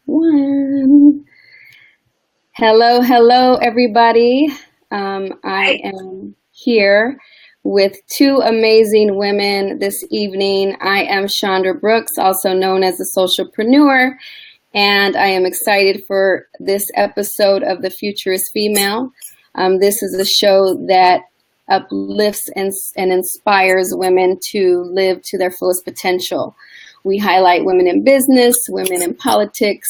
One. Hello, hello, everybody. I am here with two amazing women this evening. I am Chandra Brooks, also known as the Socialpreneur, and I am excited for this episode of The Future is Female. This is a show that uplifts and inspires women to live to their fullest potential. We highlight women in business, women in politics,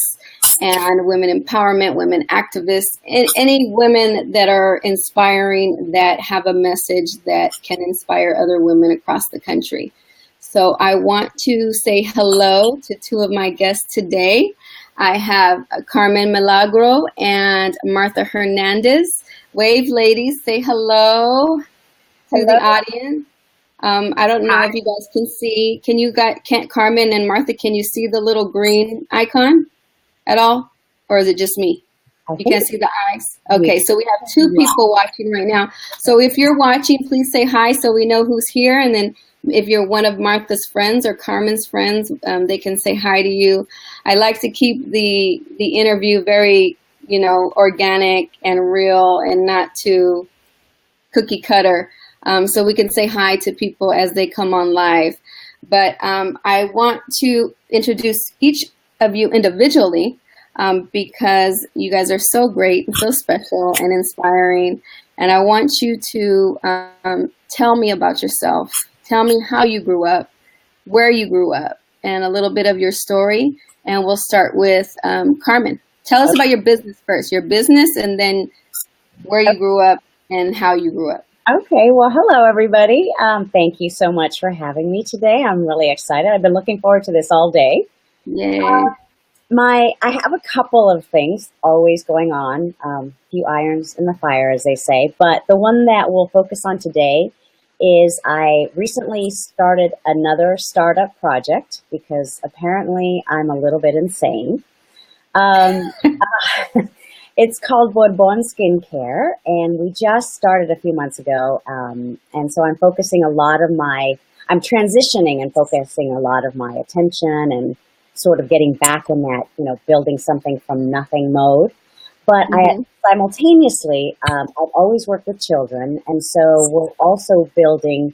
and women empowerment, women activists, and any women that are inspiring, that have a message that can inspire other women across the country. So I want to say hello to two of my guests today. I have Carmen Milagro and Martha Hernandez. Wave, ladies, say hello to the Hello. audience. I don't know if you guys can see. Can't Carmen and Martha, can you see the little green icon at all? Or is it just me? You can't see the eyes? Okay, so we have two people watching right now. So if you're watching, please say hi so we know who's here. And then if you're one of Martha's friends or Carmen's friends, they can say hi to you. I like to keep the interview very, organic and real and not too cookie cutter. So we can say hi to people as they come on live. But I want to introduce each of you individually because you guys are so great and so special and inspiring. And I want you to tell me about yourself. Tell me how you grew up, where you grew up, and a little bit of your story. And we'll start with Carmen. Tell us about your business first, your business, and then where you grew up and how you grew up. Okay, well, hello, everybody. Thank you so much for having me today. I'm really excited. I've been looking forward to this all day. Yay. I have a couple of things always going on, few irons in the fire, as they say, but the one that we'll focus on today is I recently started another startup project because apparently I'm a little bit insane. It's called Bourbon Skincare, and we just started a few months ago. And so I'm transitioning and focusing a lot of my attention and sort of getting back in that, building something from nothing mode. But simultaneously, I've always worked with children. And so we're also building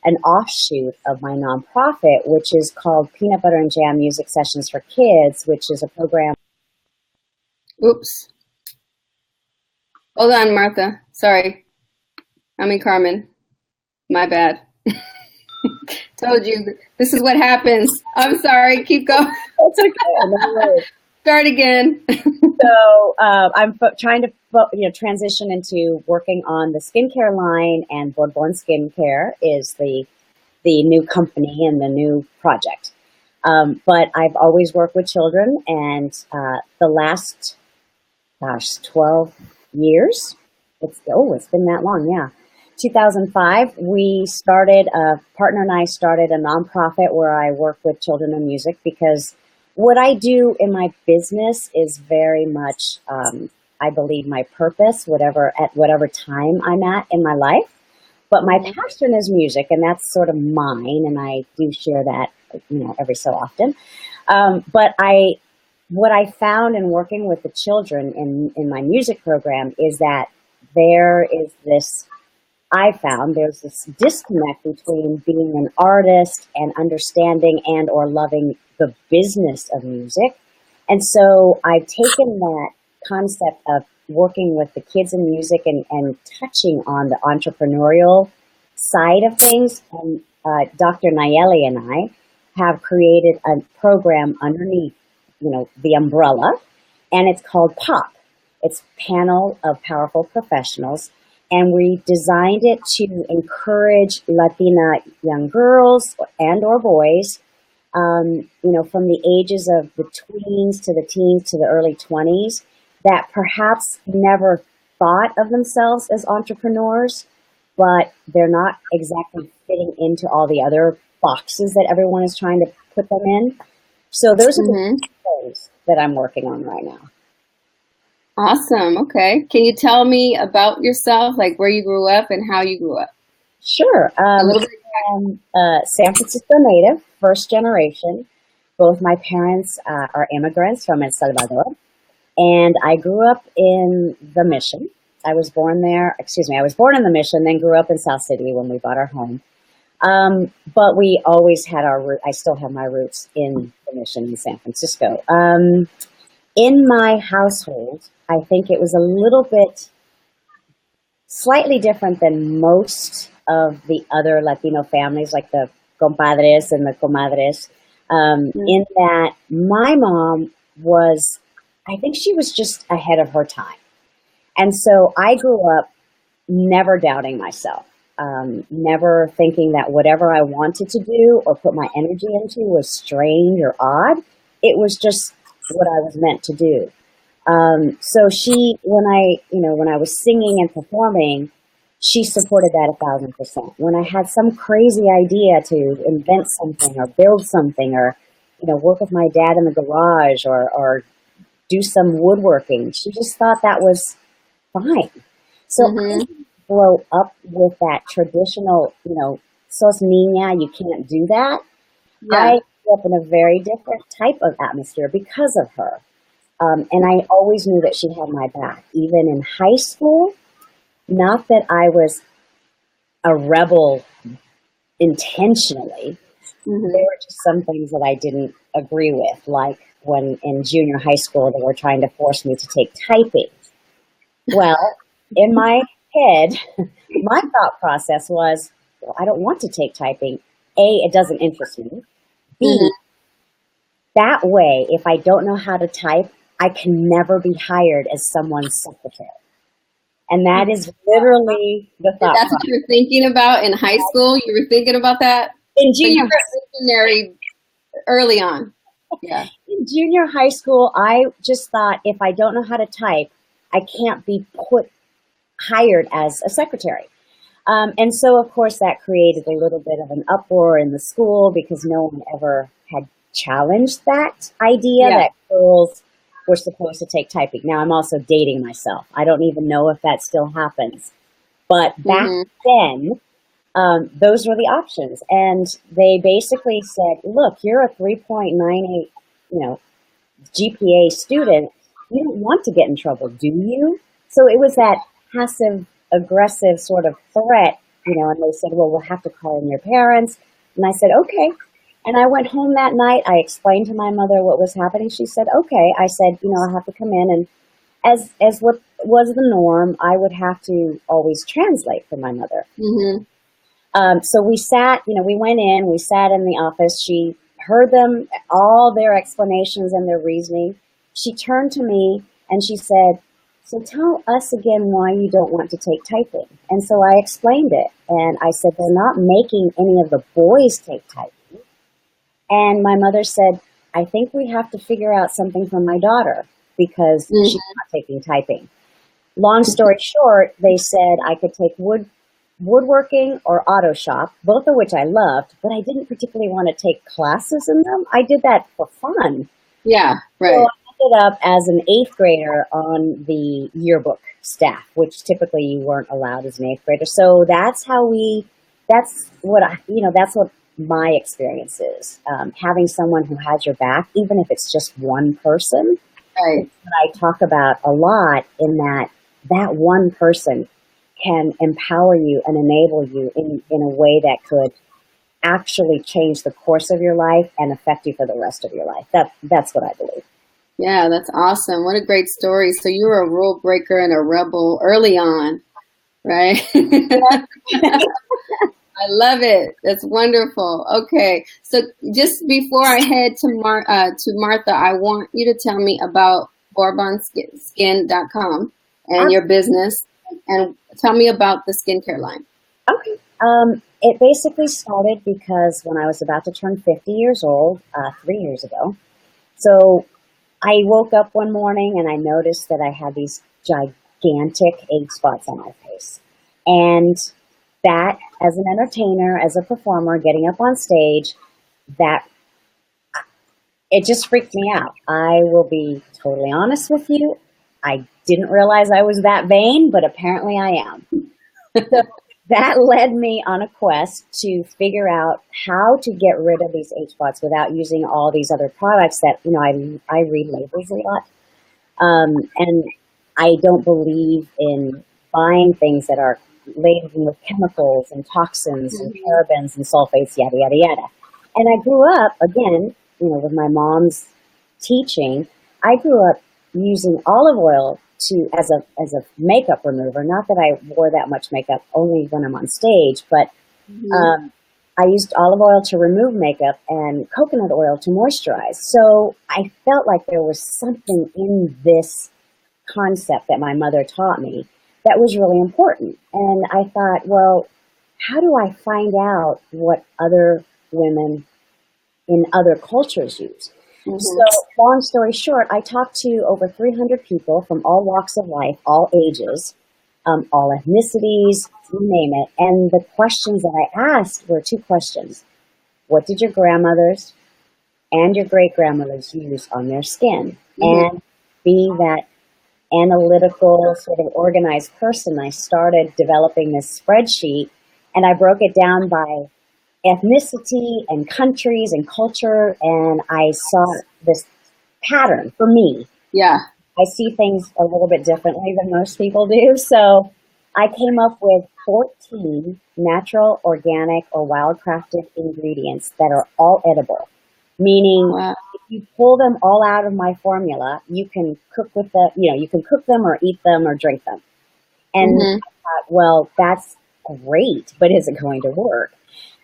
an offshoot of my nonprofit, which is called Peanut Butter and Jam Music Sessions for Kids, which is a program. Oops. Hold on, Martha. Sorry. Carmen. My bad. Told you. This is what happens. I'm sorry. Keep going. It's okay. No worries. Start again. So I'm trying to transition into working on the skincare line, and Bourbon Skincare is the new company and the new project. But I've always worked with children, and the last 12 years. It's been that long, yeah. 2005, partner and I started a nonprofit where I work with children and music, because what I do in my business is very much, I believe, my purpose, at whatever time I'm at in my life. But my passion is music, and that's sort of mine, and I do share that, every so often. But what I found in working with the children in my music program is that there's this disconnect between being an artist and understanding and or loving the business of music. And so I've taken that concept of working with the kids in music and touching on the entrepreneurial side of things. And Dr. Nayeli and I have created a program underneath the umbrella, and it's called POP. It's Panel of Powerful Professionals, and we designed it to encourage Latina young girls and or boys, from the ages of the tweens to the teens to the early 20s, that perhaps never thought of themselves as entrepreneurs, but they're not exactly fitting into all the other boxes that everyone is trying to put them in. So those are the things that I'm working on right now. Awesome. Okay. Can you tell me about yourself, like where you grew up and how you grew up? Sure. A little bit. I'm San Francisco native, first generation. both my parents are immigrants from El Salvador, and I grew up in the Mission. I was born there, excuse me, I was born in the Mission, then grew up in South City when we bought our home. But we always had our root. I still have my roots in the Mission in San Francisco. In my household, I think it was a little bit slightly different than most of the other Latino families, like the compadres and the comadres, in that my mom was, I think she was just ahead of her time. And so I grew up never doubting myself, never thinking that whatever I wanted to do or put my energy into was strange or odd. It was just what I was meant to do. So she, when I was singing and performing, she supported that 1,000%. When I had some crazy idea to invent something or build something or, work with my dad in the garage or do some woodworking, she just thought that was fine. So I didn't grow up with that traditional, sos niña, you can't do that. Yeah. I grew up in a very different type of atmosphere because of her. And I always knew that she had my back. Even in high school, not that I was a rebel intentionally. There were just some things that I didn't agree with, like when in junior high school they were trying to force me to take typing. Well, in my head, my thought process was, well, I don't want to take typing. A, it doesn't interest me. B, that way, if I don't know how to type, I can never be hired as someone's secretary. And that is literally the thought process. That's what you were thinking about in high school? You were thinking about that? In junior high school. Early on. Yeah. In junior high school, I just thought if I don't know how to type, I can't be hired as a secretary. And so, of course, that created a little bit of an uproar in the school because no one ever had challenged that idea that girls were supposed to take typing. Now, I'm also dating myself. I don't even know if that still happens. But back then, those were the options. And they basically said, look, you're a 3.98, GPA student. You don't want to get in trouble, do you? So it was that passive aggressive sort of threat, and they said, well, we'll have to call in your parents. And I said, okay. And I went home that night. I explained to my mother what was happening. She said, okay. I said, I have to come in. And as what was the norm, I would have to always translate for my mother. So we sat, we went in, we sat in the office. She heard them, all their explanations and their reasoning. She turned to me and she said, so tell us again why you don't want to take typing. And so I explained it. And I said, they're not making any of the boys take typing. And my mother said, I think we have to figure out something for my daughter because she's not taking typing. Long story short, they said I could take woodworking or auto shop, both of which I loved, but I didn't particularly want to take classes in them. I did that for fun. Yeah, right. So I ended up as an 8th grader on the yearbook staff, which typically you weren't allowed as an 8th grader. So that's what my experience is. Having someone who has your back, even if it's just one person. Right. It's what I talk about a lot in that one person can empower you and enable you in a way that could actually change the course of your life and affect you for the rest of your life. That's what I believe. Yeah, that's awesome. What a great story. So you were a rule breaker and a rebel early on, right? I love it. That's wonderful. Okay. So just before I head to Martha, I want you to tell me about bourbonskin.com and your business, and tell me about the skincare line. Okay. It basically started because when I was about to turn 50 years old, 3 years ago. So I woke up one morning and I noticed that I had these gigantic age spots on my face. And that, as an entertainer, as a performer, getting up on stage, it just freaked me out. I will be totally honest with you. I didn't realize I was that vain, but apparently I am. So that led me on a quest to figure out how to get rid of these age spots without using all these other products that, I read labels a lot. And I don't believe in buying things that are laden with chemicals and toxins and Mhm. parabens and sulfates, yada, yada, yada. And I grew up, again, with my mom's teaching, I grew up using olive oil as a makeup remover. Not that I wore that much makeup, only when I'm on stage, but Mhm. um, I used olive oil to remove makeup and coconut oil to moisturize. So I felt like there was something in this concept that my mother taught me that was really important. And I thought, well, how do I find out what other women in other cultures use? So, Mhm. long story short, I talked to over 300 people from all walks of life, all ages, all ethnicities, you name it. And the questions that I asked were two questions. What did your grandmothers and your great grandmothers use on their skin? Mhm. And being that analytical, sort of organized person, I started developing this spreadsheet and I broke it down by ethnicity and countries and culture. And I saw this pattern for me. Yeah. I see things a little bit differently than most people do. So I came up with 14 natural, organic, or wildcrafted ingredients that are all edible. Meaning, Wow. if you pull them all out of my formula, you can cook with you can cook them or eat them or drink them. And Mhm. I thought, well, that's great, but is it going to work?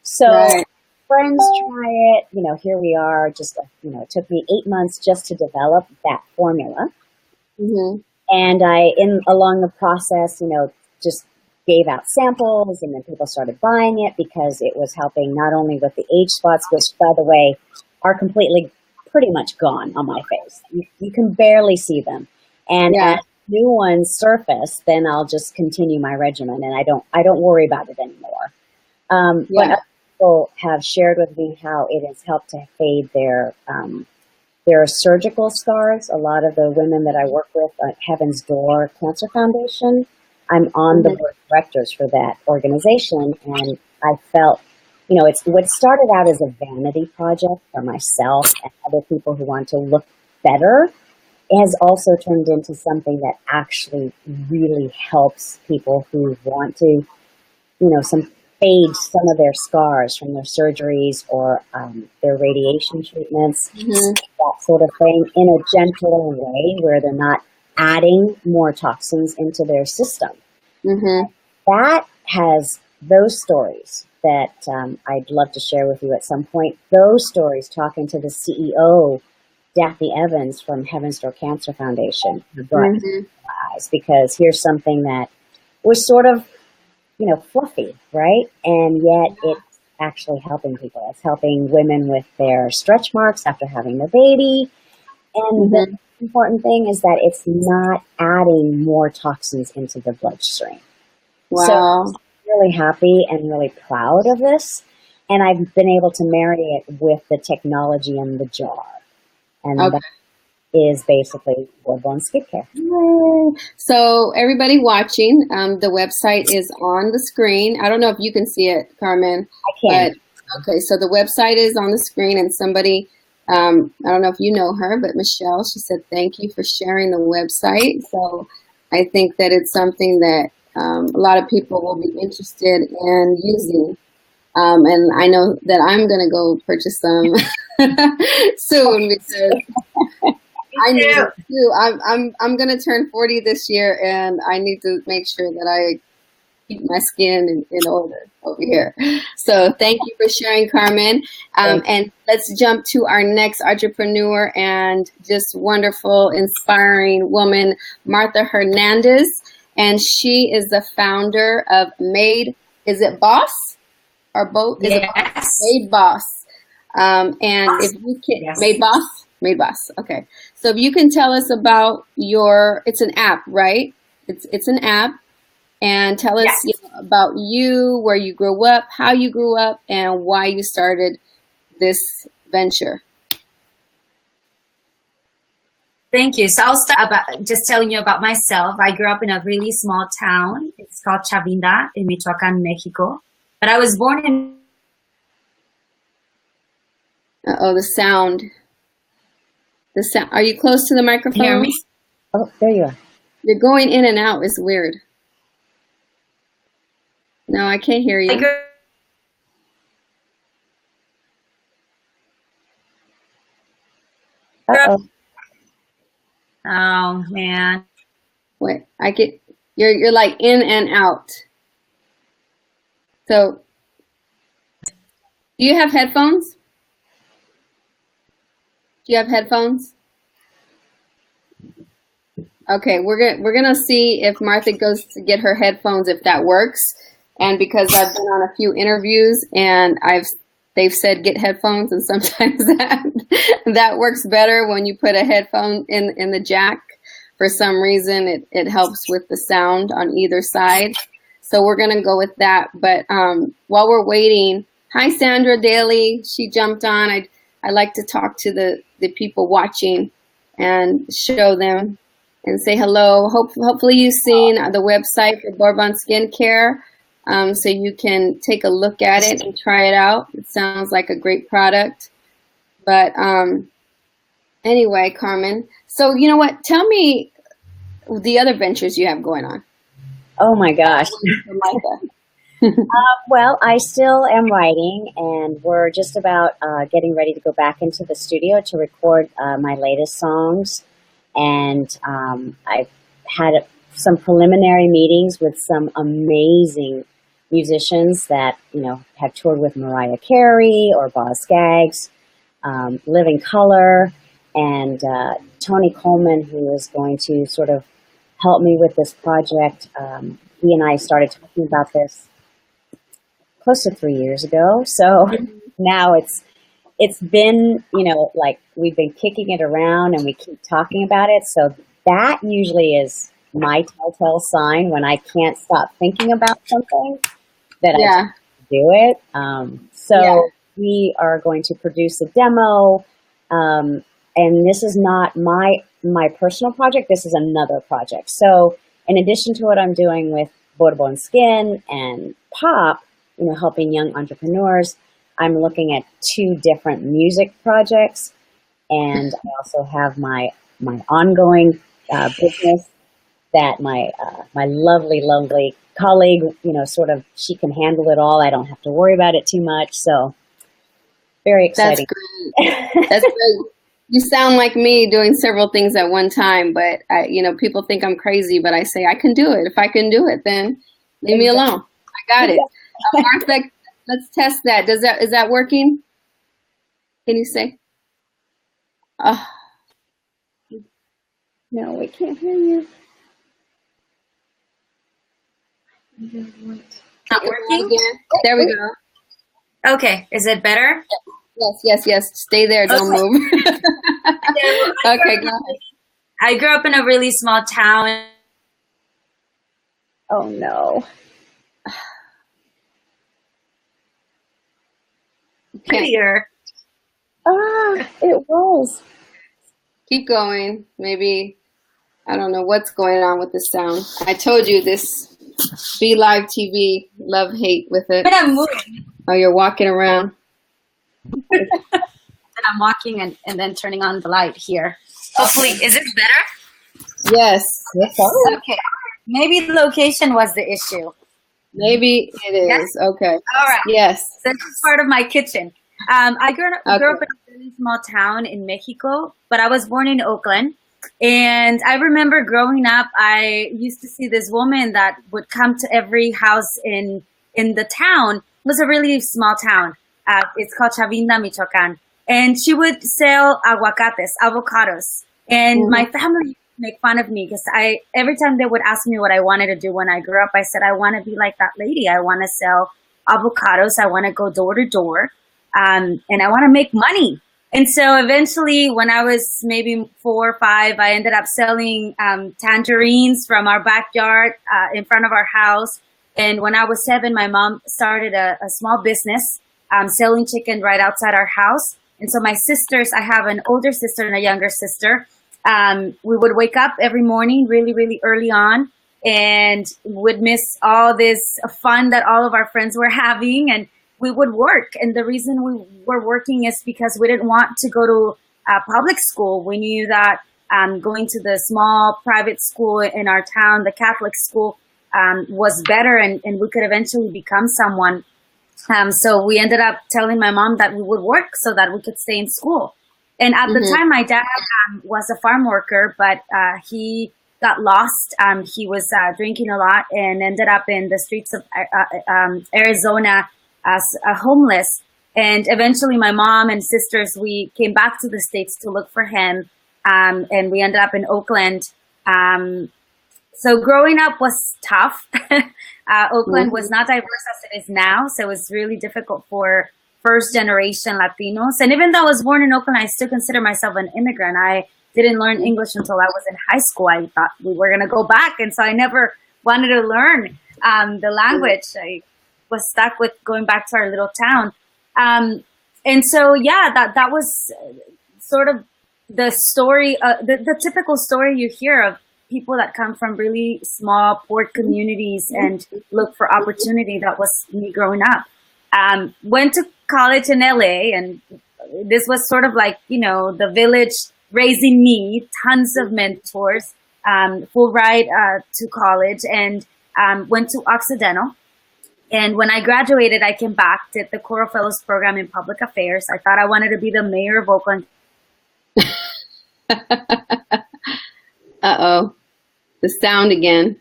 So Right. friends try it. Here we are. Just it took me 8 months just to develop that formula. Mhm. And along the process, just gave out samples and then people started buying it because it was helping not only with the age spots, which by the way, are completely pretty much gone on my face. You can barely see them. And Yeah. as new ones surface, then I'll just continue my regimen and I don't worry about it anymore. But Yeah. other people have shared with me how it has helped to fade their surgical scars. A lot of the women that I work with at Heaven's Door Cancer Foundation, I'm on the Mhm. board of directors for that organization, and I felt, it's what started out as a vanity project for myself and other people who want to look better. It has also turned into something that actually really helps people who want to some fade some of their scars from their surgeries or their radiation treatments, Mhm. that sort of thing, in a gentler way where they're not adding more toxins into their system. Mhm. That has those stories that I'd love to share with you at some point. Those stories, talking to the CEO, Daphne Evans from Heaven's Door Cancer Foundation, brought me to Mhm. my eyes because here's something that was sort of fluffy, right? And yet it's actually helping people. It's helping women with their stretch marks after having the baby. And the Mhm. important thing is that it's not adding more toxins into the bloodstream. So Wow. I'm really happy and really proud of this. And I've been able to marry it with the technology in the jar. And Okay. that is basically Woodbone Skincare. Yay. So everybody watching, the website is on the screen. I don't know if you can see it, Carmen, I can. but okay. So the website is on the screen, and somebody, I don't know if you know her, but Michelle, she said thank you for sharing the website. So I think that it's something that a lot of people will be interested in using. And I know that I'm going to go purchase some soon because Me I need too. it too. I'm gonna turn 40 this year, and I need to make sure that I keep my skin in order over here. So thank you for sharing, Carmen. And let's jump to our next entrepreneur and just wonderful, inspiring woman, Martha Hernandez, and she is the founder of Made. Is it Boss or both? Is it Boss? Yes. Made Boss. And if you can, Yes. Made Boss, Made Boss. Okay. So if you can tell us about it's an app, right? It's an app, and tell us Yes. about you, where you grew up, how you grew up, and why you started this venture. Thank you. So I'll start about just telling you about myself. I grew up in a really small town. It's called Chavinda in Michoacan, Mexico. But I was born in. Uh-oh, the sound. The sound. Are you close to the microphone? Hear me? Oh, there you are. You're going in and out. It's weird. No, I can't hear I you. grew. Uh-oh. Oh man. Wait, I get. You're like in and out. So, do you have headphones? Do you have headphones? Okay, we're gonna see if Martha goes to get her headphones, if that works. And because I've been on a few interviews and they've said get headphones, and sometimes that works better when you put a headphone in the jack. For some reason, it helps with the sound on either side. So we're gonna go with that. But while we're waiting, hi Sandra Daly, she jumped on. I like to talk to the people watching and show them and say hello. Hopefully you've seen the website for Bourbon Skincare, so you can take a look at it and try it out. It sounds like a great product. But anyway, Carmen, so you know what? Tell me the other ventures you have going on. Oh my gosh. Well, I still am writing, and we're just about getting ready to go back into the studio to record my latest songs. And I've had some preliminary meetings with some amazing musicians that, you know, have toured with Mariah Carey or Boz Scaggs, Living Color, and Tony Coleman, who is going to sort of help me with this project. He and I started talking about this close to 3 years ago. So now it's been, you know, like we've been kicking it around and we keep talking about it. So that usually is my telltale sign when I can't stop thinking about something that I do it. So we are going to produce a demo. And this is not my personal project. This is another project. So in addition to what I'm doing with Bourbon Skin and Pop, you know, helping young entrepreneurs, I'm looking at 2 different music projects, and I also have my ongoing business that my lovely colleague, you know, sort of, she can handle it all. I don't have to worry about it too much. So very exciting. That's great. That's great. You sound like me doing several things at one time, but you know, people think I'm crazy, but I say I can do it. If I can do it, then leave me alone. I got it. Martha, let's test that. Is that working? Can you say? Oh. No, we can't hear you. Not working? Again. There we go. Okay, is it better? Yes. Stay there. Don't move. Okay, go ahead. I grew up in a really small town. Oh no. Here. It was. Keep going. Maybe, I don't know what's going on with the sound. I told you this Be Live TV, love, hate with it. But I'm moving. Oh, you're walking around. And I'm walking and then turning on the light here. Hopefully, is it better? Yes. Okay. Maybe the location was the issue. Maybe it is. Yes? Okay. All right. Yes. This is part of my kitchen. I grew up in a really small town in Mexico, but I was born in Oakland. And I remember growing up, I used to see this woman that would come to every house in the town. It was a really small town. It's called Chavinda, Michoacan. And she would sell avocados. And my family used to make fun of me because every time they would ask me what I wanted to do when I grew up, I said, I want to be like that lady. I want to sell avocados. I want to go door to door. And I want to make money. And so eventually, when I was maybe 4 or 5, I ended up selling tangerines from our backyard in front of our house. And when I was 7, my mom started a small business selling chicken right outside our house. And so my sisters, I have an older sister and a younger sister. We would wake up every morning really, really early on, and would miss all this fun that all of our friends were having, and we would work. And the reason we were working is because we didn't want to go to public school. We knew that going to the small private school in our town, the Catholic school, was better, and we could eventually become someone. So we ended up telling my mom that we would work so that we could stay in school. And at the time, my dad was a farm worker, but he got lost. He was drinking a lot and ended up in the streets of Arizona as a homeless. And eventually my mom and sisters, we came back to the States to look for him. And we ended up in Oakland. So growing up was tough. Oakland was not diverse as it is now. So it was really difficult for first generation Latinos. And even though I was born in Oakland, I still consider myself an immigrant. I didn't learn English until I was in high school. I thought we were going to go back. And so I never wanted to learn the language. I was stuck with going back to our little town. And so, yeah, that was sort of the story, the typical story you hear of people that come from really small, poor communities and look for opportunity. That was me growing up. Went to college in LA, and this was sort of like, you know, the village raising me, tons of mentors, full ride to college, and went to Occidental. And when I graduated, I came back, did the Coro Fellows program in public affairs. I thought I wanted to be the mayor of Oakland. Uh-oh. The sound again.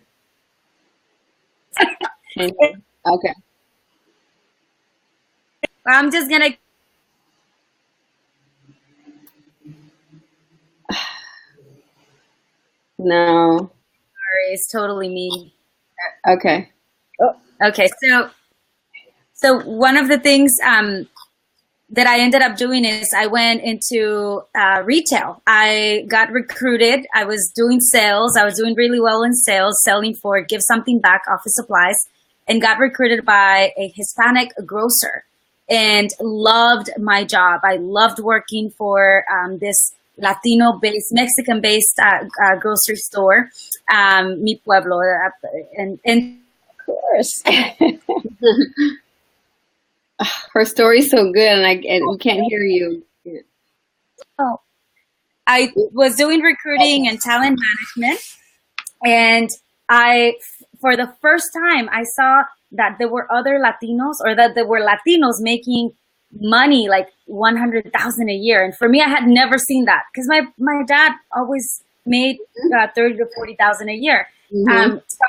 Okay. I'm just going to... No. Sorry, it's totally me. Okay. Okay, so one of the things that I ended up doing is I went into retail. I got recruited. I was doing sales. I was doing really well in sales, selling for Give Something Back office supplies, and got recruited by a Hispanic grocer and loved my job. I loved working for this Latino-based, Mexican-based grocery store, Mi Pueblo, and Of course. Her story's so good, and we can't hear you. Oh, I was doing recruiting and talent management, and for the first time, I saw that there were other Latinos, or that there were Latinos making money like $100,000 a year. And for me, I had never seen that because my dad always made $30,000 to $40,000 a year. So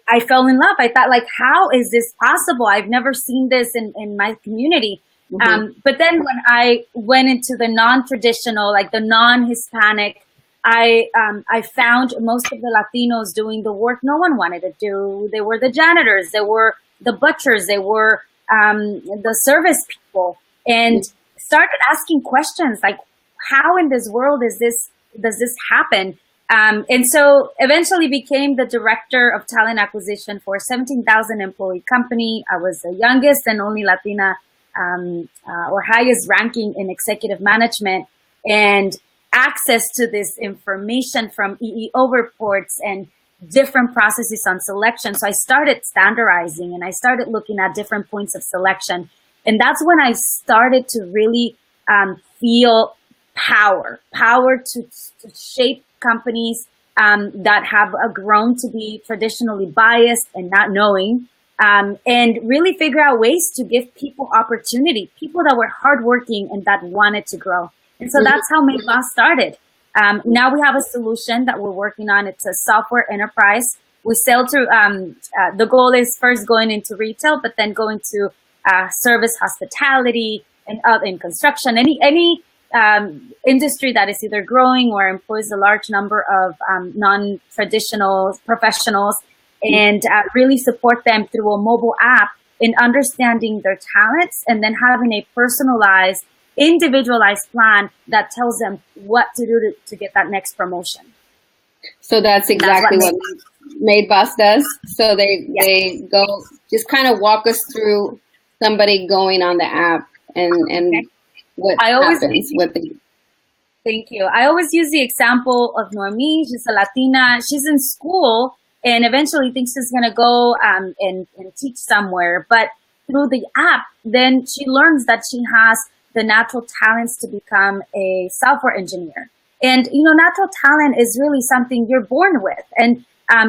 I fell in love. I thought, like, how is this possible? I've never seen this in my community. But then when I went into the non-traditional, like the non-Hispanic, I found most of the Latinos doing the work no one wanted to do. They were the janitors, they were the butchers, they were the service people, and started asking questions like, how in this world does this happen? And so eventually became the director of talent acquisition for a 17,000 employee company. I was the youngest and only Latina or highest ranking in executive management, and access to this information from EEO reports and different processes on selection. So I started standardizing and I started looking at different points of selection. And that's when I started to really feel power to shape companies that have grown to be traditionally biased and not knowing, and really figure out ways to give people opportunity, people that were hardworking and that wanted to grow. And so that's how Made Boss started. Now we have a solution that we're working on. It's a software enterprise. We sell to, the goal is first going into retail, but then going to service, hospitality, and in construction, any industry that is either growing or employs a large number of non-traditional professionals, and really support them through a mobile app in understanding their talents, and then having a personalized, individualized plan that tells them what to do to get that next promotion. So that's exactly what Made Boss does. So they go, just kind of walk us through somebody going on the app and what happens with the... Thank you. I always use the example of Noemi. She's a Latina. She's in school and eventually thinks she's going to go and teach somewhere. But through the app, then she learns that she has the natural talents to become a software engineer. And, you know, natural talent is really something you're born with. And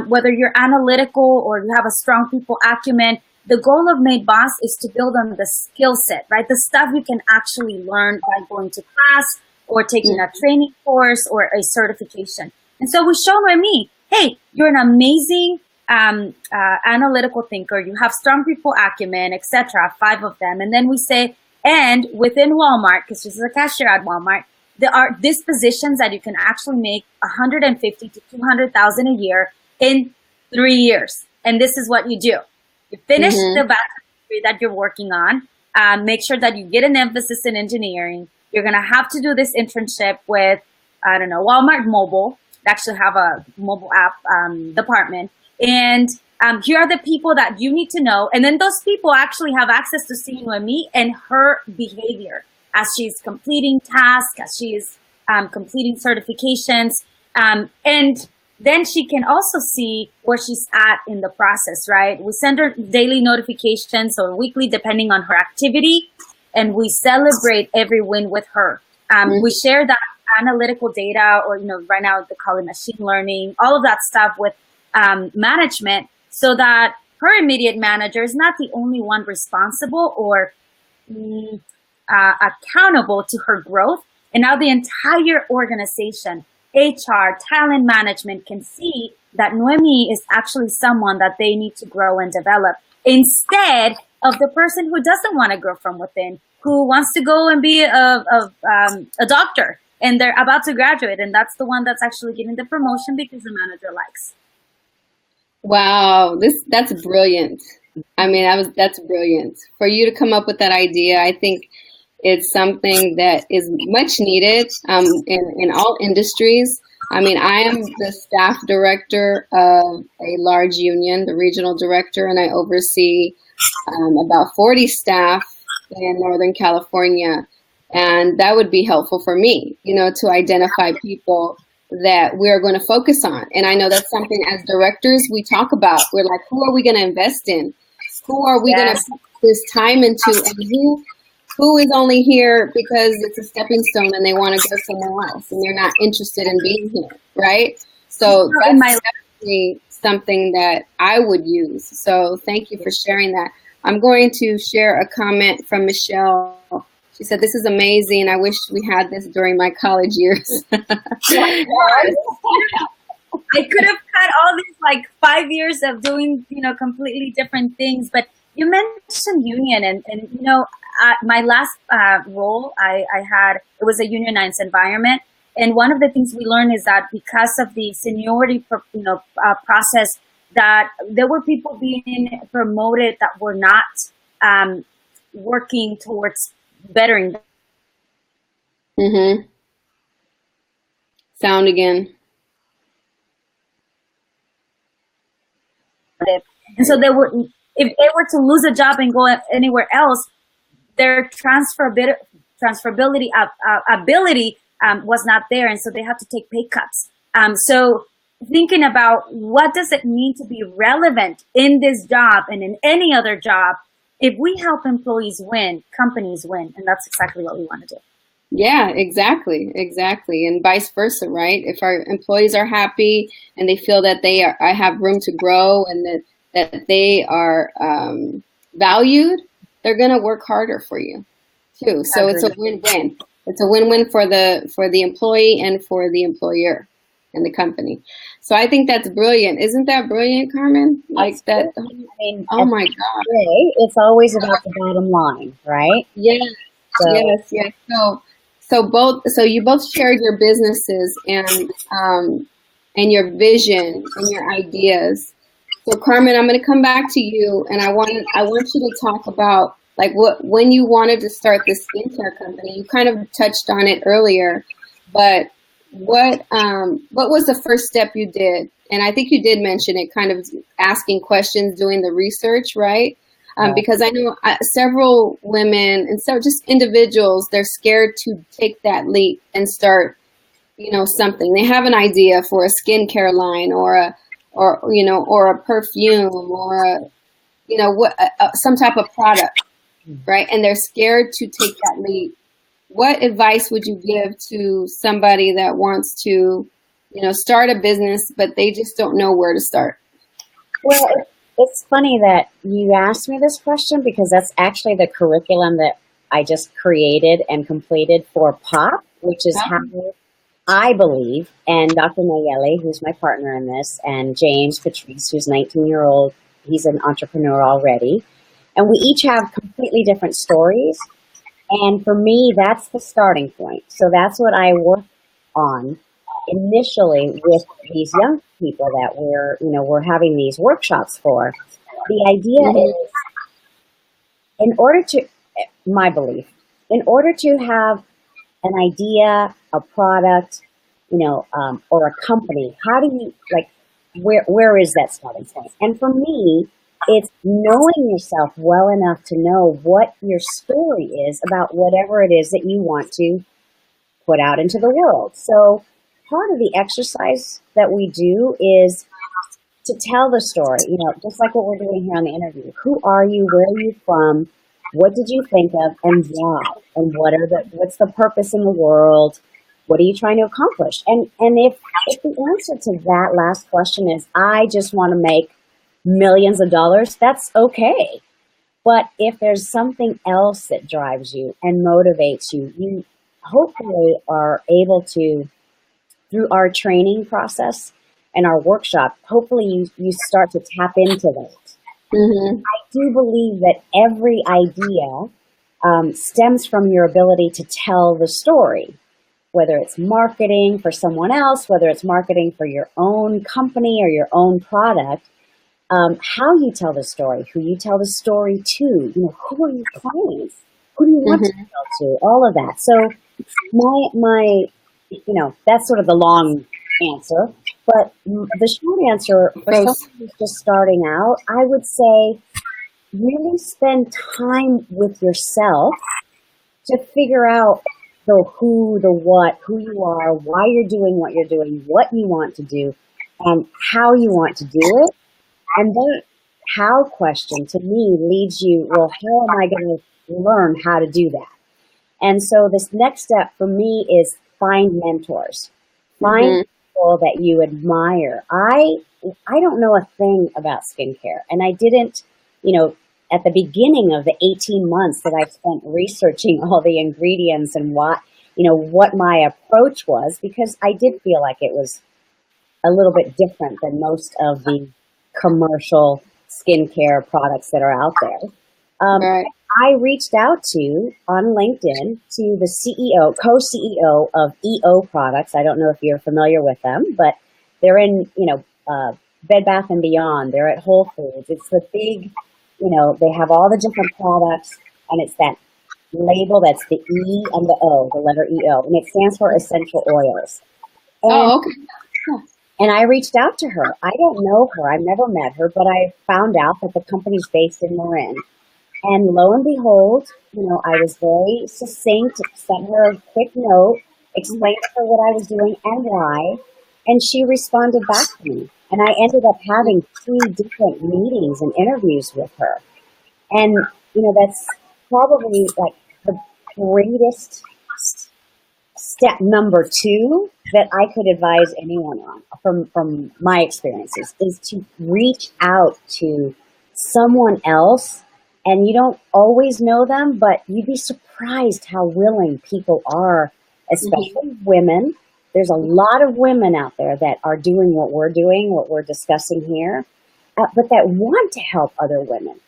whether you're analytical or you have a strong people acumen, the goal of Made Boss is to build on the skill set, right? The stuff you can actually learn by going to class or taking a training course or a certification. And so we show Noemi, hey, you're an amazing analytical thinker. You have strong people acumen, etc. 5 of them. And then we say, and within Walmart, because she's a cashier at Walmart, there are these positions that you can actually make 150 to 200,000 a year in 3 years. And this is what you do. You finish the bachelor's degree that you're working on. Make sure that you get an emphasis in engineering. You're going to have to do this internship with, I don't know, Walmart Mobile. They actually have a mobile app department. And here are the people that you need to know. And then those people actually have access to seeing Noemi and her behavior as she's completing tasks, as she's completing certifications. And then she can also see where she's at in the process, right? We send her daily notifications or weekly, depending on her activity, and we celebrate every win with her. We share that analytical data, or, you know, right now they call it machine learning, all of that stuff with management, so that her immediate manager is not the only one responsible or accountable to her growth. And now the entire organization, HR, talent management, can see that Noemi is actually someone that they need to grow and develop, instead of the person who doesn't want to grow from within, who wants to go and be a doctor and they're about to graduate, and that's the one that's actually getting the promotion because the manager likes. Wow, that's brilliant. I mean, that's brilliant. For you to come up with that idea, I think it's something that is much needed in all industries. I mean, I am the staff director of a large union, the regional director, and I oversee about 40 staff in Northern California. And that would be helpful for me, you know, to identify people that we're going to focus on. And I know that's something as directors we talk about. We're like, who are we going to invest in? Who are we going to put this time into? And who is only here because it's a stepping stone and they want to go somewhere else and they're not interested in being here, right? So that's definitely something that I would use. So thank you for sharing that. I'm going to share a comment from Michelle. She said, "This is amazing. I wish we had this during my college years." I could have had all these like 5 years of doing, you know, completely different things. But you mentioned union, and you know, my last role I had, it was a unionized environment. And one of the things we learned is that because of the seniority, process, that there were people being promoted that were not working towards bettering them. Sound again. And so they were, if they were to lose a job and go anywhere else, their transferability ability was not there, and so they had to take pay cuts. So thinking about what does it mean to be relevant in this job and in any other job, if we help employees win, companies win, and that's exactly what we want to do. Yeah, exactly, and vice versa, right? If our employees are happy and they feel that I have room to grow and that they are valued, they're going to work harder for you too. So it's a win-win. It's a win-win for the employee and for the employer and the company. So I think that's brilliant. Isn't that brilliant, Carmen? Like that. I mean, oh my God. It's always about the bottom line, right? Yes. Yes. So you both shared your businesses and your vision and your ideas. So Carmen, I'm going to come back to you, and I want you to talk about like when you wanted to start this skincare company. You kind of touched on it earlier, but what was the first step you did? And I think you did mention it, kind of asking questions, doing the research, right? Because I know several women and so just individuals, they're scared to take that leap and start something. They have an idea for a skincare line or a perfume or some type of product, right? And they're scared to take that leap. What advice would you give to somebody that wants to, start a business, but they just don't know where to start? Well, it's funny that you asked me this question because that's actually the curriculum that I just created and completed for POP, which is how I believe, and Dr. Nayeli, who's my partner in this, and James Patrice, who's 19-year-old, he's an entrepreneur already. And we each have completely different stories. And for me, that's the starting point. So that's what I work on initially with these young people that we're having these workshops for. The idea is, my belief, in order to have an idea, a product, or a company, how do you, where is that starting point? And for me, it's knowing yourself well enough to know what your story is about whatever it is that you want to put out into the world. So part of the exercise that we do is to tell the story, just like what we're doing here on the interview. Who are you? Where are you from? What did you think of and why? And what's the purpose in the world? What are you trying to accomplish? And if the answer to that last question is, I just want to make millions of dollars, that's okay. But if there's something else that drives you and motivates you, you hopefully are able to, through our training process and our workshop, hopefully you start to tap into that. Mm-hmm. I do believe that every idea stems from your ability to tell the story, whether it's marketing for someone else, whether it's marketing for your own company or your own product. How you tell the story, who you tell the story to, who are your clients, who do you want to tell to, all of that. So my that's sort of the long answer, but the short answer for someone who's just starting out, I would say really spend time with yourself to figure out the who, the what, who you are, why you're doing what you're doing, what you want to do, and how you want to do it. And the how question to me leads you, well, how am I going to learn how to do that? And so this next step for me is find mentors. Find people that you admire. I don't know a thing about skincare, and I didn't, at the beginning of the 18 months that I spent researching all the ingredients and what my approach was, because I did feel like it was a little bit different than most of the commercial skincare products that are out there. Right. I reached out on LinkedIn to the co-CEO of EO Products. I don't know if you're familiar with them, but they're in, Bed Bath & Beyond. They're at Whole Foods. It's the big, they have all the different products, and it's that label that's the E and the O, the letter EO, and it stands for essential oils. And, okay. And I reached out to her. I don't know her. I've never met her, but I found out that the company's based in Marin. And lo and behold, I was very succinct, sent her a quick note, explained to her what I was doing and why, and she responded back to me. And I ended up having 2 different meetings and interviews with her. And, that's probably like the greatest step number 2 that I could advise anyone on from my experiences is to reach out to someone else. And you don't always know them, but you'd be surprised how willing people are, especially women. There's a lot of women out there that are doing what we're doing, what we're discussing here, but that want to help other women.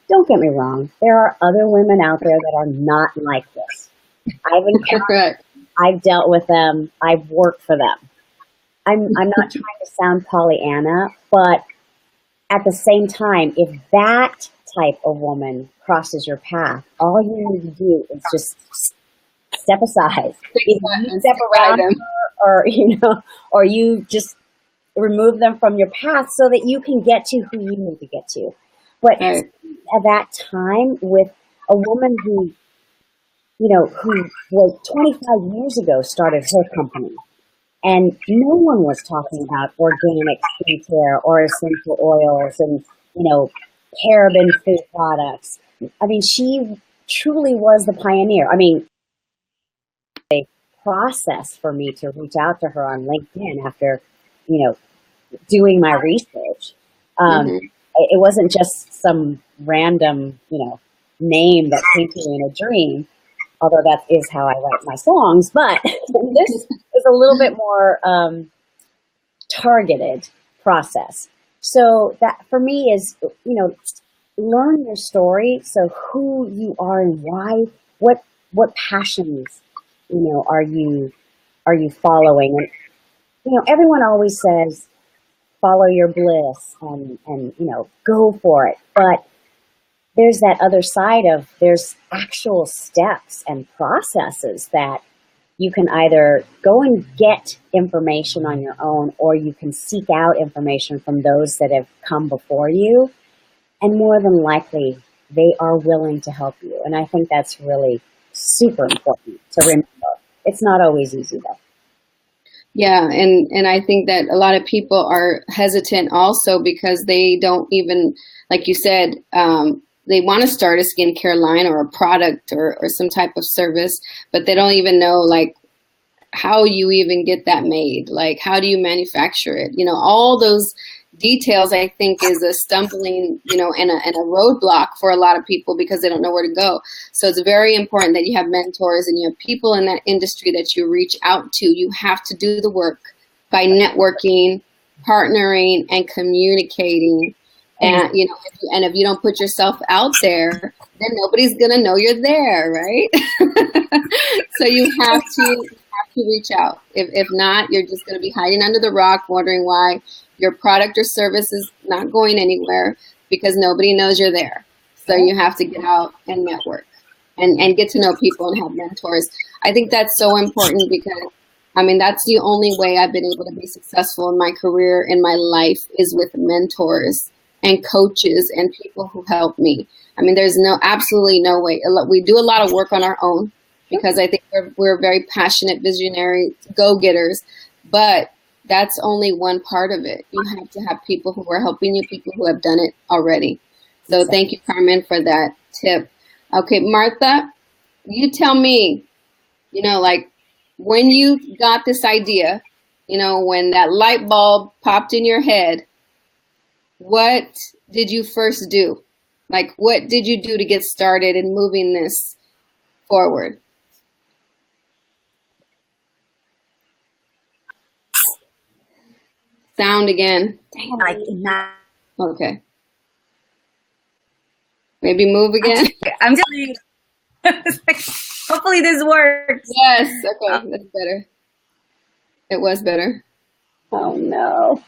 Don't get me wrong. There are other women out there that are not like this. I've dealt with them. I've worked for them. I'm not trying to sound Pollyanna, but at the same time, if that type of woman crosses your path, all you need to do is just step aside. You step around her, or you just remove them from your path so that you can get to who you need to get to. But at that time, with a woman who was 25 years ago started her company, And no one was talking about organic skincare or essential oils and, paraben-free products. I mean, she truly was the pioneer. I mean, a process for me to reach out to her on LinkedIn after, doing my research. It wasn't just some random, name that came to me in a dream, although that is how I write my songs. But this is a little bit more targeted process. So that for me is, learn your story. So who you are and why, what passions, are you following? And, everyone always says, follow your bliss and go for it. But there's that other side of there's actual steps and processes that you can either go and get information on your own, or you can seek out information from those that have come before you. And more than likely, they are willing to help you. And I think that's really super important to remember. It's not always easy, though. Yeah, and I think that a lot of people are hesitant also because they don't even, like you said, they want to start a skincare line or a product or some type of service, but they don't even know like how you even get that made. Like, how do you manufacture it? All those details, I think, is a stumbling, and a roadblock for a lot of people because they don't know where to go. So it's very important that you have mentors and you have people in that industry that you reach out to. You have to do the work by networking, partnering, and communicating. And, if you don't put yourself out there, then nobody's going to know you're there, right? So you have to reach out. If not, you're just going to be hiding under the rock, wondering why your product or service is not going anywhere because nobody knows you're there. So you have to get out and network and get to know people and have mentors. I think that's so important because, that's the only way I've been able to be successful in my career, in my life, is with mentors and coaches and people who help me. There's absolutely no way. We do a lot of work on our own because I think we're very passionate, visionary go-getters, but that's only one part of it. You have to have people who are helping you, people who have done it already. So thank you, Carmen, for that tip. Okay, Martha, you tell me, like when you got this idea, when that light bulb popped in your head, what did you first do? Like, what did you do to get started in moving this forward? Sound again. Like, okay. Maybe move again. I'm just hopefully this works. Yes. Okay, that's better. It was better. Oh no.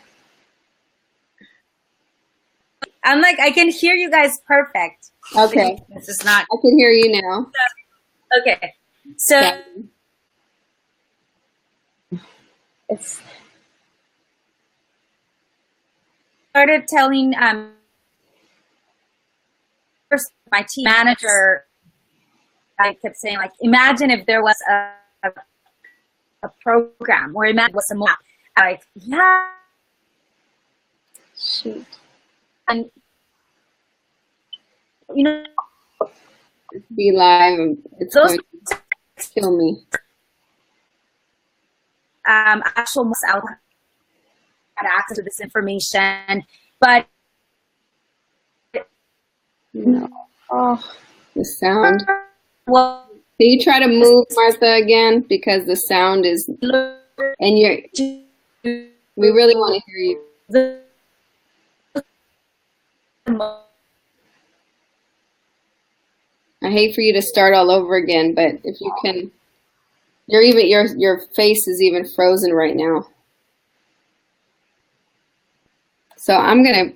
I'm like, I can hear you guys perfect. Okay. This is not. I can hear you now. Okay. So Yeah. It's started telling first my team manager, I kept saying, like, imagine if there was a program, or imagine was some app. Like, yeah. shoot. And Be live. It's those going to kill me. actual most out had access to this information, but No. Oh, the sound. well, Can you try to move, Martha, again? Because the sound is, and we really want to hear you. I hate for you to start all over again, but if you can, your face is even frozen right now. So I'm gonna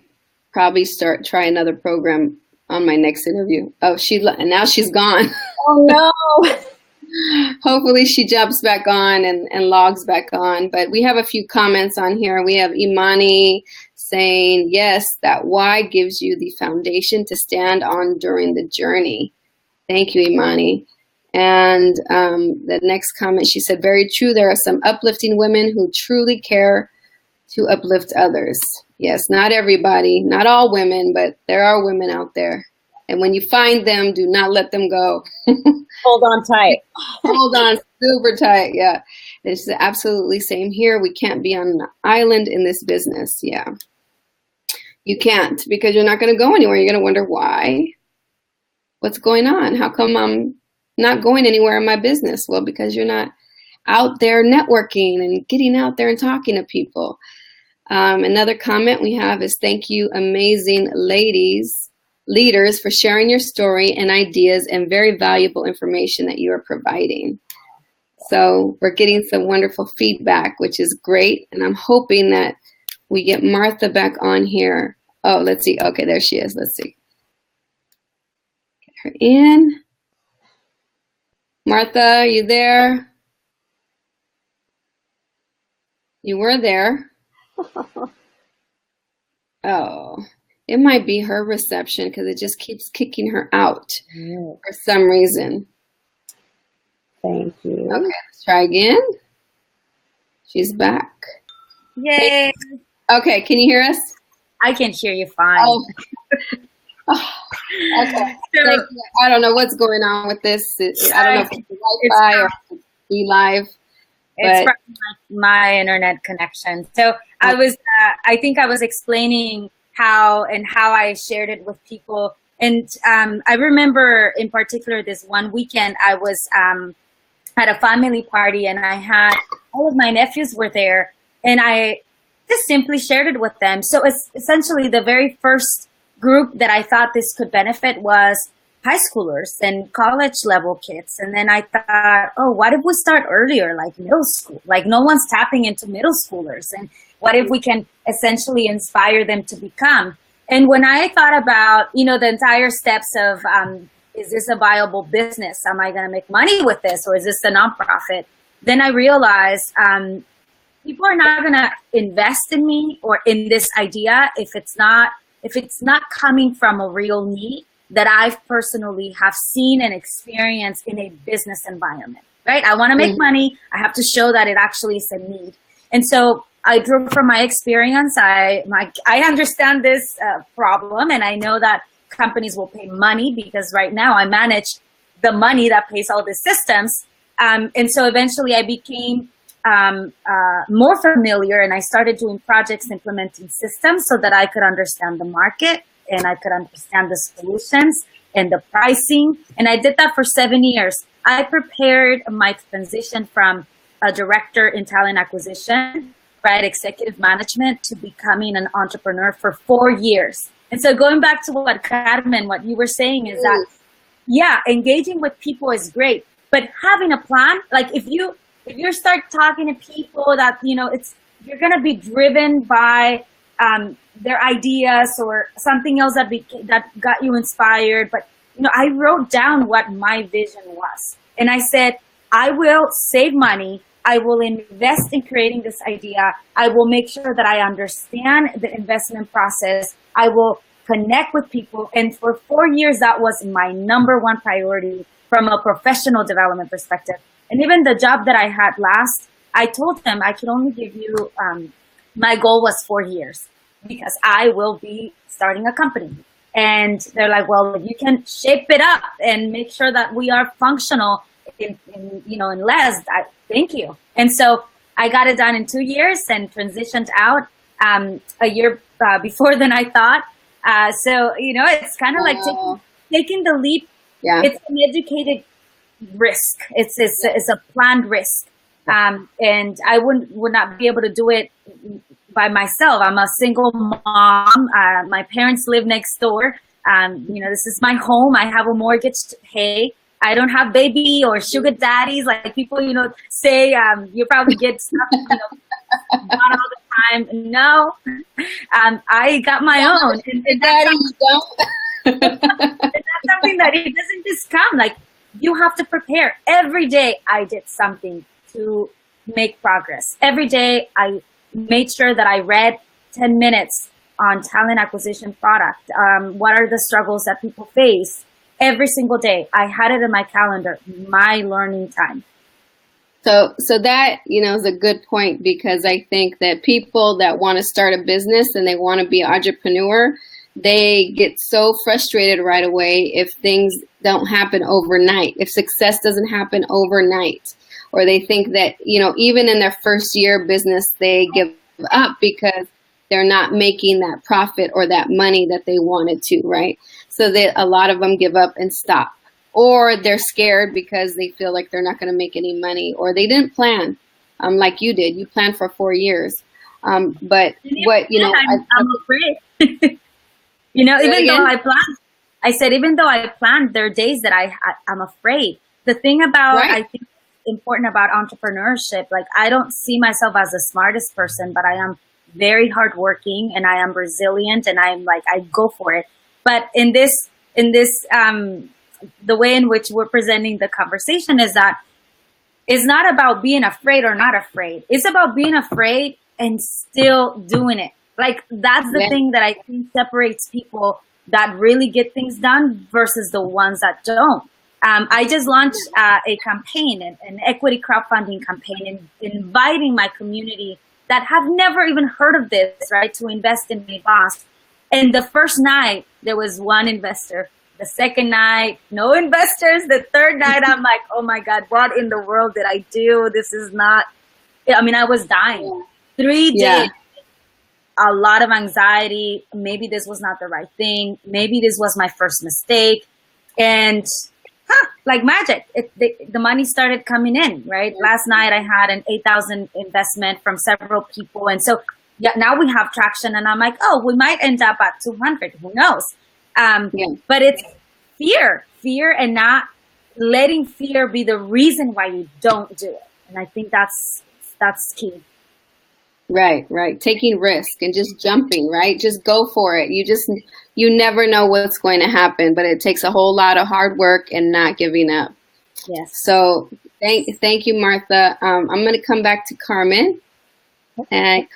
probably try another program on my next interview. Oh, and now she's gone. Oh no. Hopefully she jumps back on and logs back on. But we have a few comments on here. We have Imani saying, yes, that why gives you the foundation to stand on during the journey. Thank you, Imani. And the next comment, she said, very true. There are some uplifting women who truly care to uplift others. Yes, not everybody, not all women, but there are women out there. And when you find them, do not let them go. Hold on tight. Hold on super tight. Yeah. It's absolutely same here. We can't be on an island in this business. Yeah. You can't, because you're not going to go anywhere. You're going to wonder why. What's going on? How come I'm not going anywhere in my business? Well, because you're not out there networking and getting out there and talking to people. Another comment we have is, thank you, amazing leaders, for sharing your story and ideas and very valuable information that you are providing. So we're getting some wonderful feedback, which is great. And I'm hoping that we get Martha back on here. Oh, let's see. Okay, there she is. Let's see. Get her in. Martha, are you there? You were there. Oh, it might be her reception because it just keeps kicking her out for some reason. Thank you. Okay, let's try again. She's back. Yay! Okay, can you hear us? I can hear you fine. Oh. Okay. So, I don't know what's going on with this. I don't know if it's Wi-Fi or be live. it's from my internet connection. So I think I was explaining how I shared it with people. And I remember in particular this one weekend I was at a family party and I had all of my nephews were there and I just simply shared it with them. So it's essentially the very first group that I thought this could benefit was high schoolers and college level kids. And then I thought, oh, what if we start earlier, like middle school? Like no one's tapping into middle schoolers. And what if we can essentially inspire them to become? And when I thought about, the entire steps of, is this a viable business? Am I going to make money with this? Or is this a nonprofit? Then I realized people are not going to invest in me or in this idea if it's not coming from a real need that I've personally have seen and experienced in a business environment, right? I want to make money. I have to show that it actually is a need. And so I drew from my experience. I understand this problem, and I know that companies will pay money because right now I manage the money that pays all the systems. And so eventually I became more familiar, and I started doing projects implementing systems so that I could understand the market and I could understand the solutions and the pricing. And I did that for 7 years. I prepared my transition from a director in talent acquisition, right, executive management, to becoming an entrepreneur for 4 years. And so going back to what Carmen, what you were saying is that, yeah, engaging with people is great, but having a plan, like if you start talking to people that, you're going to be driven by their ideas or something else that got you inspired. But, I wrote down what my vision was. And I said, I will save money. I will invest in creating this idea. I will make sure that I understand the investment process. I will connect with people. And for 4 years, that was my number one priority from a professional development perspective. And even the job that I had last, I told them I could only give you, my goal was 4 years because I will be starting a company. And they're like, well, you can shape it up and make sure that we are functional in less. Thank you. And so I got it done in 2 years and transitioned out a year before than I thought. So, it's kind of like taking the leap. Yeah. It's an educated risk. It's a planned risk. And I would not be able to do it by myself. I'm a single mom. My parents live next door. This is my home. I have a mortgage to pay. I don't have baby or sugar daddies like people, say. You probably get stuff, not all the time. No, I got my own. And daddy, you don't. And that's something that it doesn't just come. Like you have to prepare. Every day I did something to make progress. Every day I made sure that I read 10 minutes on talent acquisition product. What are the struggles that people face? every single day. I had it in my calendar, my learning time. So that, is a good point, because I think that people that want to start a business and they want to be an entrepreneur, they get so frustrated right away if things don't happen overnight, if success doesn't happen overnight, or they think that, even in their first year business, they give up because they're not making that profit or that money that they wanted to, right? So that a lot of them give up and stop. Or they're scared because they feel like they're not going to make any money, or they didn't plan, like you did. You planned for 4 years. But what, I'm afraid. Even though I planned, I said, even though I planned, there are days that I'm afraid. The thing about, right. I think important about entrepreneurship, like I don't see myself as the smartest person, but I am very hardworking and I am resilient and I'm like, I go for it. But in this, the way in which we're presenting the conversation is that it's not about being afraid or not afraid. It's about being afraid and still doing it. Like that's the thing that I think separates people that really get things done versus the ones that don't. I just launched a campaign, an equity crowdfunding campaign, inviting my community that have never even heard of this, right, to invest in my boss. And the first night, there was one investor. The second night, no investors. The third night, I'm like, oh my God, what in the world did I do? This is not, I was dying. 3 days, a lot of anxiety. Maybe this was not the right thing. Maybe this was my first mistake. And like magic, the money started coming in, right? Last night, I had an 8,000 investment from several people. And so now we have traction. And I'm like, oh, we might end up at 200. Who knows? But it's fear and not letting fear be the reason why you don't do it. And I think that's key. Right. Taking risk and just jumping, right? Just go for it. You never know what's going to happen, but it takes a whole lot of hard work and not giving up. Yes. So thank you, Martha. I'm going to come back to Carmen.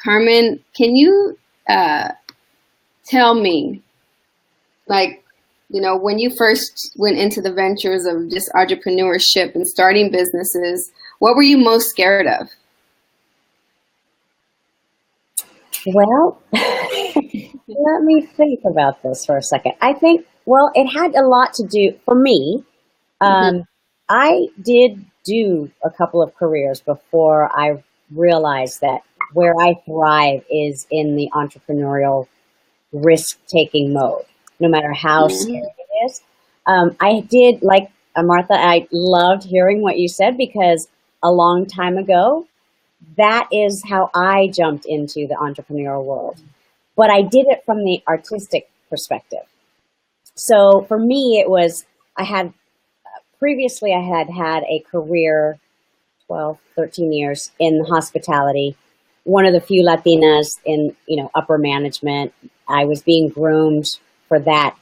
Carmen, can you tell me, like, when you first went into the ventures of just entrepreneurship and starting businesses, what were you most scared of? Well, let me think about this for a second. I think, it had a lot to do, for me, I did do a couple of careers before I realized that where I thrive is in the entrepreneurial risk-taking mode, no matter how scary it is. I did, like Martha, I loved hearing what you said, because a long time ago, that is how I jumped into the entrepreneurial world. But I did it from the artistic perspective. So for me, it was, previously I had had a career, 12, 13 years in hospitality, one of the few Latinas in, upper management. I was being groomed for that,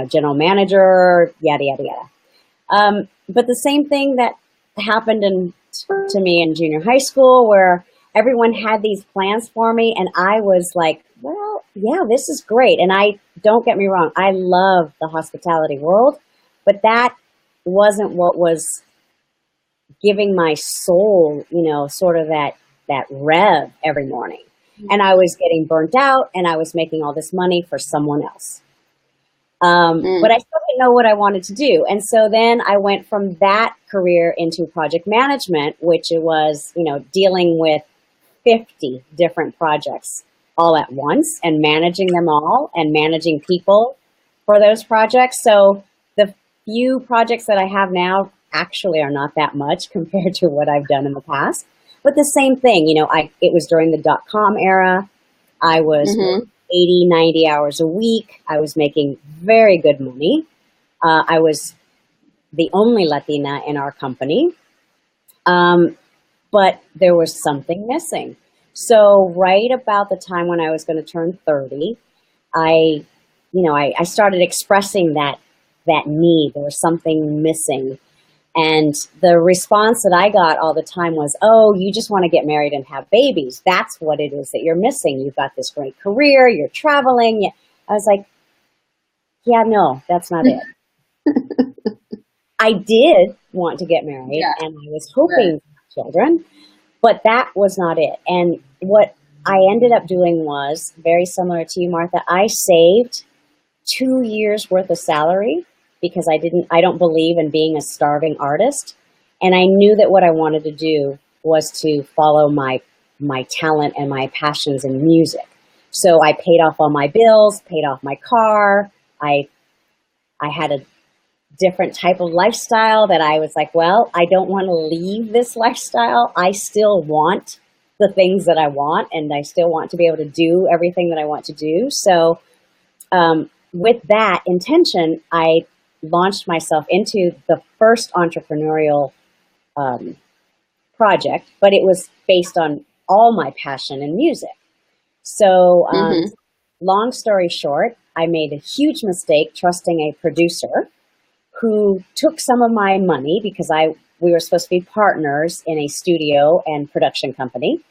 general manager, yada, yada, yada. But the same thing that happened to me in junior high school, where everyone had these plans for me, and I was like, well, yeah, this is great. And don't get me wrong, I love the hospitality world, but that wasn't what was giving my soul, sort of that rev every morning. And I was getting burnt out, and I was making all this money for someone else. But I still didn't know what I wanted to do. And so then I went from that career into project management, which it was, dealing with 50 different projects all at once and managing them all and managing people for those projects. So the few projects that I have now actually are not that much compared to what I've done in the past. But the same thing, it was during the .com era. I was 80, 90 hours a week. I was making very good money. I was the only Latina in our company. But there was something missing. So right about the time when I was going to turn 30, I started expressing that need. There was something missing. And the response that I got all the time was, oh, you just want to get married and have babies. That's what it is that you're missing. You've got this great career. You're traveling. I was like, yeah, no, that's not it. I did want to get married, and I was hoping for children, but that was not it. And what I ended up doing was very similar to you, Martha. I saved 2 years worth of salary because I don't believe in being a starving artist. And I knew that what I wanted to do was to follow my talent and my passions in music. So I paid off all my bills, paid off my car. I had a different type of lifestyle that I was like, well, I don't want to leave this lifestyle. I still want the things that I want, and I still want to be able to do everything that I want to do. So with that intention, I launched myself into the first entrepreneurial project, but it was based on all my passion in music. So long story short, I made a huge mistake trusting a producer who took some of my money because we were supposed to be partners in a studio and production company.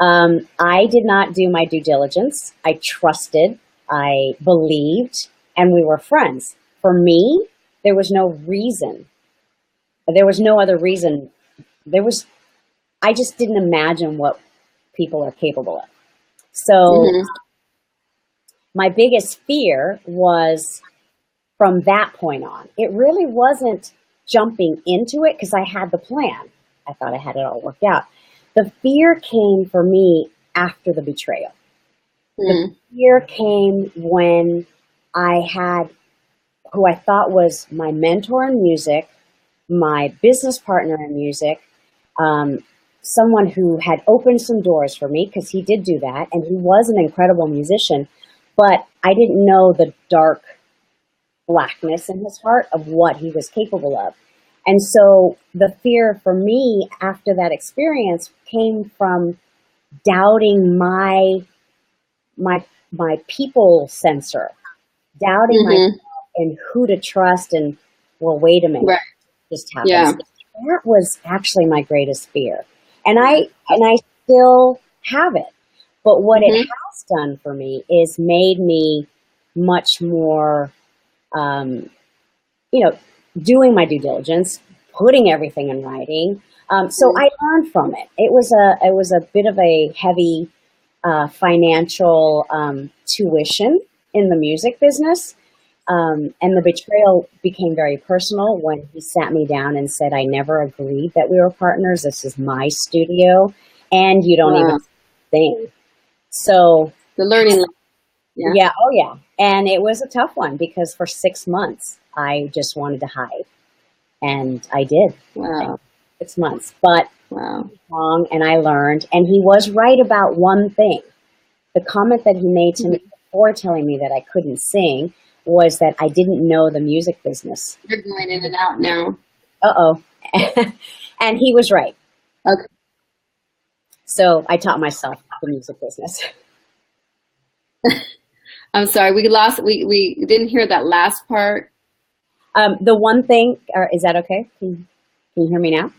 I did not do my due diligence. I trusted, I believed, and we were friends. For me, there was no reason. There was no other reason. I just didn't imagine what people are capable of. So my biggest fear was from that point on. It really wasn't jumping into it because I had the plan. I thought I had it all worked out. The fear came for me after the betrayal. The fear came when I had who I thought was my mentor in music, my business partner in music, someone who had opened some doors for me, because he did do that, and he was an incredible musician, but I didn't know the dark blackness in his heart of what he was capable of. And so the fear for me after that experience came from doubting my people sensor, doubting myself and who to trust, and well, wait a minute, just happened. Yeah. That was actually my greatest fear. And I still have it. But what it has done for me is made me much more, doing my due diligence, putting everything in writing. So I learned from it. It was a bit of a heavy financial tuition in the music business. And the betrayal became very personal when he sat me down and said, I never agreed that we were partners. This is my studio, and you don't even sing. So the learning. Yeah. Oh yeah. And it was a tough one because for 6 months, I just wanted to hide. And I did. Wow. 6 months. But long, and I learned. And he was right about one thing. The comment that he made to me before telling me that I couldn't sing was that I didn't know the music business. You're going in and out now. Uh-oh. And he was right. Okay. So I taught myself the music business. I'm sorry, we didn't hear that last part. The one thing, is that okay? Can you hear me now?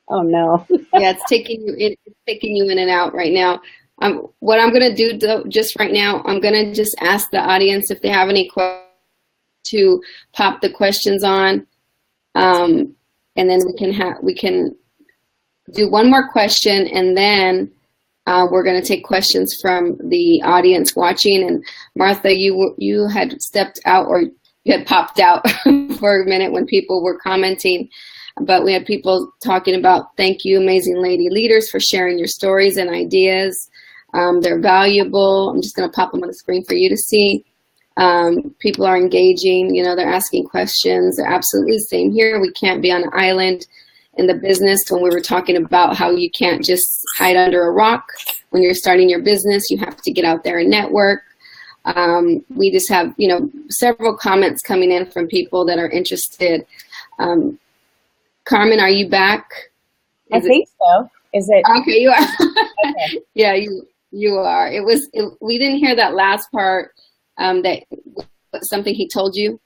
Oh no. Yeah, it's taking you in and out right now. What I'm going to do just right now, I'm going to just ask the audience if they have any questions to pop the questions on, and then we can do one more question, and then we're going to take questions from the audience watching. And Martha, you had stepped out, or you had popped out for a minute when people were commenting. But we had people talking about, thank you, amazing lady leaders, for sharing your stories and ideas. They're valuable. I'm just going to pop them on the screen for you to see. People are engaging, they're asking questions. They're absolutely the same here. We can't be on an island in the business. When we were talking about how you can't just hide under a rock when you're starting your business, you have to get out there and network. We just have, several comments coming in from people that are interested. Carmen, are you back? I think so. Is it? Okay, you are. Okay. Yeah, you are. We didn't hear that last part. That something he told you.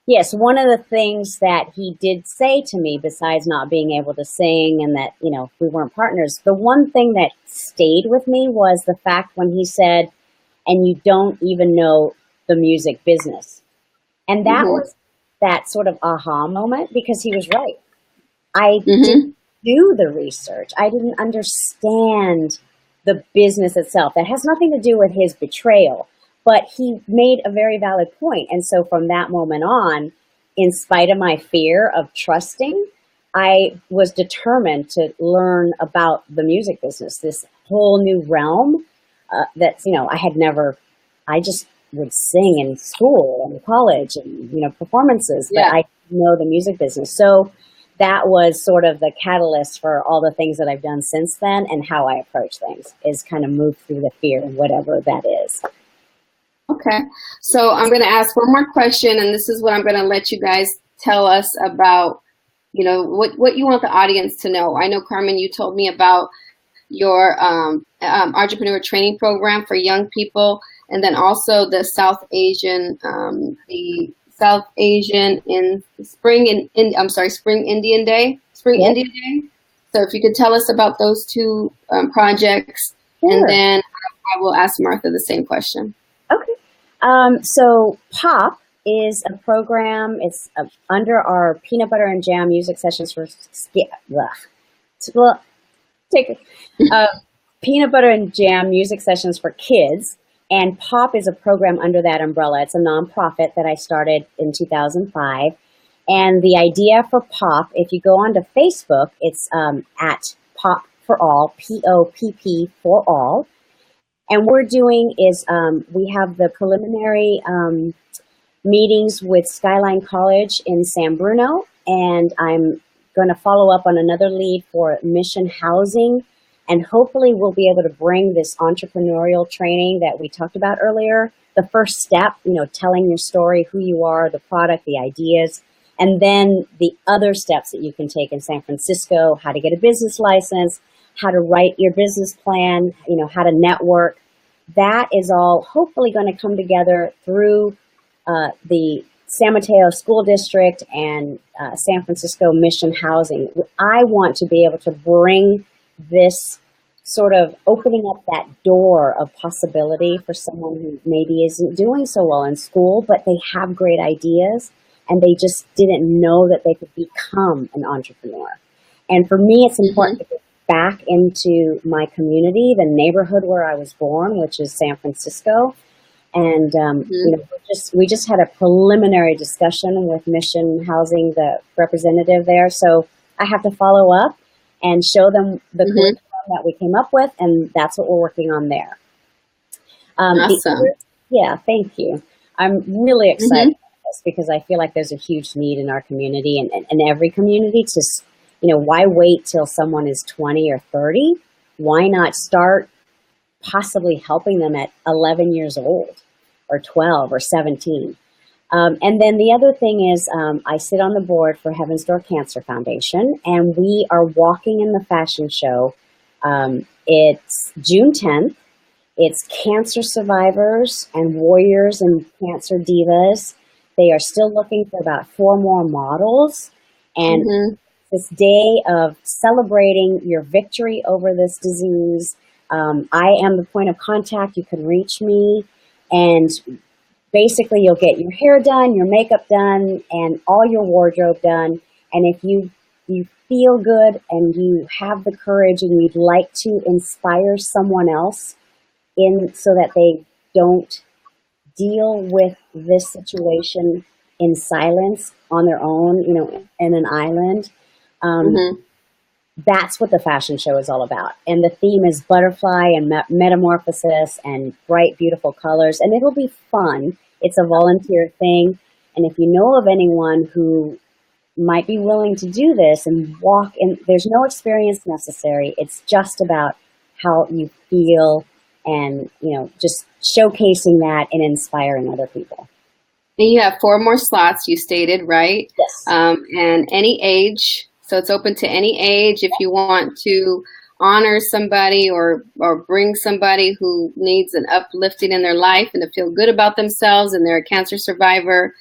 Yes, one of the things that he did say to me, besides not being able to sing and that, we weren't partners, the one thing that stayed with me was the fact when he said, and you don't even know the music business. And that that sort of aha moment because he was right. I Mm-hmm. didn't do the research. I didn't understand the business itself. That has nothing to do with his betrayal, but he made a very valid point. And so from that moment on, in spite of my fear of trusting, I was determined to learn about the music business, this whole new realm that's, I had never, I just would sing in school and college and, performances, but Yeah. I didn't know the music business. So that was sort of the catalyst for all the things that I've done since then, and how I approach things is kind of move through the fear, whatever that is. Okay. So I'm going to ask one more question, and this is what I'm going to let you guys tell us about, what you want the audience to know. I know, Carmen, you told me about your entrepreneur training program for young people, and then also the South Asian Spring Indian Day. Yes. Indian Day. So if you could tell us about those two projects, Sure. and then I will ask Martha the same question. Okay. So POP is a program. It's under our Peanut Butter and Jam Music Sessions for Peanut Butter and Jam Music Sessions for Kids. And POP is a program under that umbrella. It's a nonprofit that I started in 2005. And the idea for POP, if you go onto Facebook, it's at POP for All, POPP for All. And we're doing is we have the preliminary meetings with Skyline College in San Bruno, and I'm going to follow up on another lead for Mission Housing, and hopefully we'll be able to bring this entrepreneurial training that we talked about earlier, the first step, telling your story, who you are, the product, the ideas, and then the other steps that you can take in San Francisco, how to get a business license, how to write your business plan, how to network. That is all hopefully going to come together through the San Mateo School District and San Francisco Mission Housing. I want to be able to bring this sort of opening up that door of possibility for someone who maybe isn't doing so well in school, but they have great ideas and they just didn't know that they could become an entrepreneur. And for me, it's important to get back into my community, the neighborhood where I was born, which is San Francisco. And, we just had a preliminary discussion with Mission Housing, the representative there. So I have to follow up and show them the curriculum that we came up with, and that's what we're working on there. Awesome. Thank you. I'm really excited about this because I feel like there's a huge need in our community and every community to, why wait till someone is 20 or 30? Why not start possibly helping them at 11 years old or 12 or 17? And then the other thing is I sit on the board for Heaven's Door Cancer Foundation, and we are walking in the fashion show. It's June 10th. It's cancer survivors and warriors and cancer divas. They are still looking for about 4 more models. And this day of celebrating your victory over this disease. I am the point of contact. You can reach me, and basically you'll get your hair done, your makeup done, and all your wardrobe done. And if you feel good and you have the courage and you'd like to inspire someone else so that they don't deal with this situation in silence on their own, in an island, that's what the fashion show is all about. And the theme is butterfly and metamorphosis and bright, beautiful colors. And it'll be fun. It's a volunteer thing. And if you know of anyone who might be willing to do this and walk in, there's no experience necessary. It's just about how you feel and, just showcasing that and inspiring other people. And you have 4 more slots, you stated, right? Yes. And any age. So it's open to any age. If you want to honor somebody or bring somebody who needs an uplifting in their life and to feel good about themselves and they're a cancer survivor,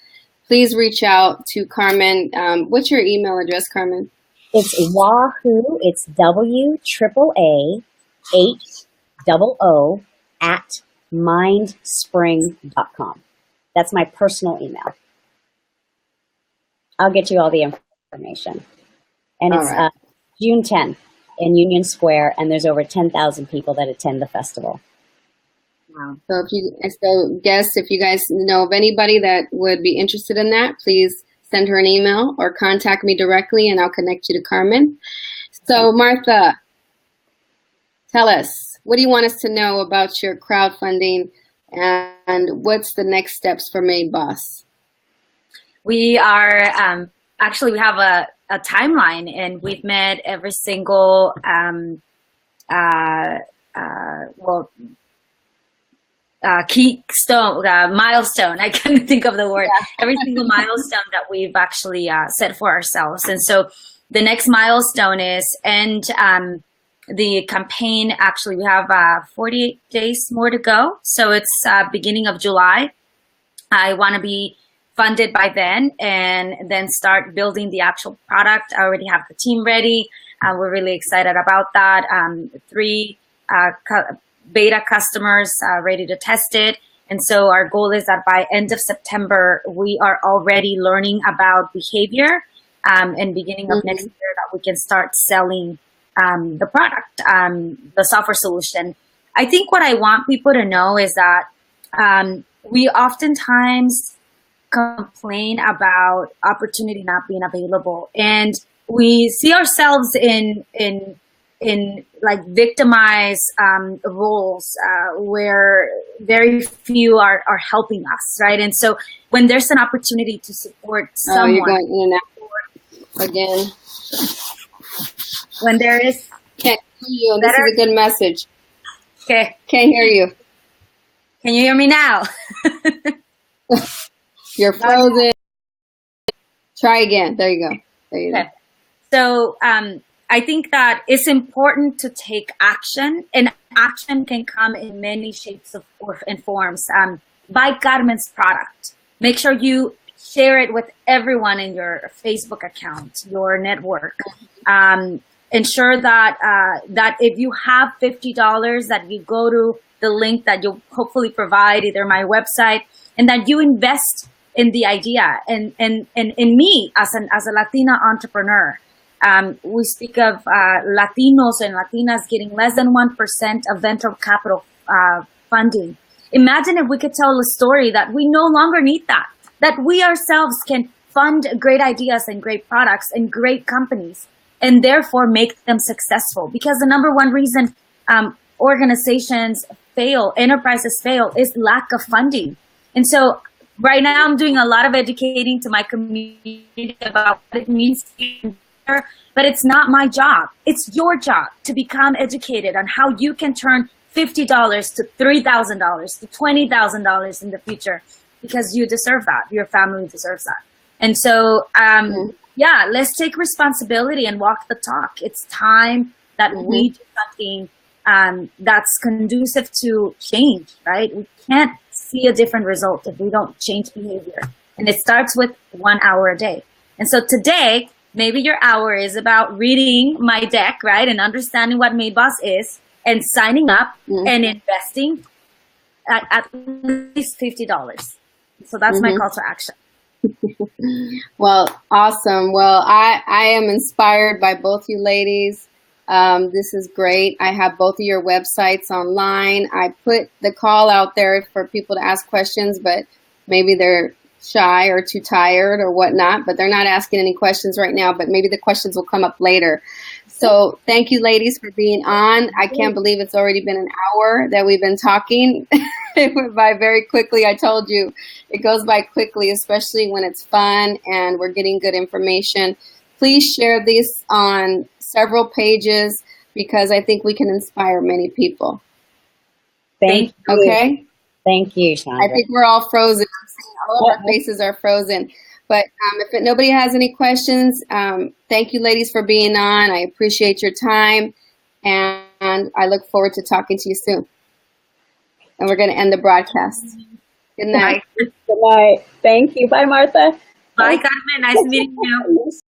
please reach out to Carmen. What's your email address, Carmen? It's Wahoo. It's WAAHOO at mindspring.com. That's my personal email. I'll get you all the information. And All it's right. June 10th in Union Square, and there's over 10,000 people that attend the festival. Wow. So guests, if you guys know of anybody that would be interested in that, please send her an email or contact me directly and I'll connect you to Carmen. So Martha, tell us, what do you want us to know about your crowdfunding and what's the next steps for Made Boss? We are, actually, we have a timeline, and we've met every single, milestone. I couldn't think of the word. Yeah. Every single milestone that we've actually set for ourselves. And so the next milestone is end the campaign. Actually, we have 48 days more to go. So it's beginning of July. I want to be funded by then and then start building the actual product. I already have the team ready. We're really excited about that. 3 beta customers ready to test it. And so our goal is that by end of September, we are already learning about behavior and beginning of next year that we can start selling the product, the software solution. I think what I want people to know is that we oftentimes complain about opportunity not being available, and we see ourselves in like victimized roles where very few are helping us, right? And so when there's an opportunity to support someone, you're going in and out again. When there is, can't hear you. This is a good message. Okay, can't hear you. Can you hear me now? You're frozen. Try again. There you go. There you go. So I think that it's important to take action, and action can come in many shapes and forms. Buy Carmen's product. Make sure you share it with everyone in your Facebook account, your network. Ensure that that if you have $50, that you go to the link that you'll hopefully provide, either my website, and that you invest in the idea and in me as a Latina entrepreneur. We speak of Latinos and Latinas getting less than 1% of venture capital funding. Imagine if we could tell a story that we no longer need that we ourselves can fund great ideas and great products and great companies, and therefore make them successful. Because the number one reason organizations fail, enterprises fail, is lack of funding. And so right now I'm doing a lot of educating to my community about what it means to be, but it's not my job. It's your job to become educated on how you can turn $50 to $3,000 to $20,000 in the future, because you deserve that. Your family deserves that. And so, yeah, let's take responsibility and walk the talk. It's time that we do something that's conducive to change, right? We can't see a different result if we don't change behavior. And it starts with 1 hour a day. And so today, maybe your hour is about reading my deck, right? And understanding what Made Boss is, and signing up and investing at least $50. So that's my call to action. Well, awesome. Well, I am inspired by both you ladies. This is great. I have both of your websites online. I put the call out there for people to ask questions, but maybe they're shy or too tired or whatnot, but they're not asking any questions right now, but maybe the questions will come up later. So thank you ladies for being on. I can't believe it's already been an hour that we've been talking. It went by very quickly. I told you it goes by quickly, especially when it's fun and we're getting good information. Please share this on several pages because I think we can inspire many people. Thank you. Okay? Thank you, Chandra. I think we're all frozen. All of our faces are frozen. But if nobody has any questions, thank you, ladies, for being on. I appreciate your time, and I look forward to talking to you soon. And we're going to end the broadcast. Good night. Good night. Thank you. Bye, Martha. Bye, Carmen. Nice meeting you.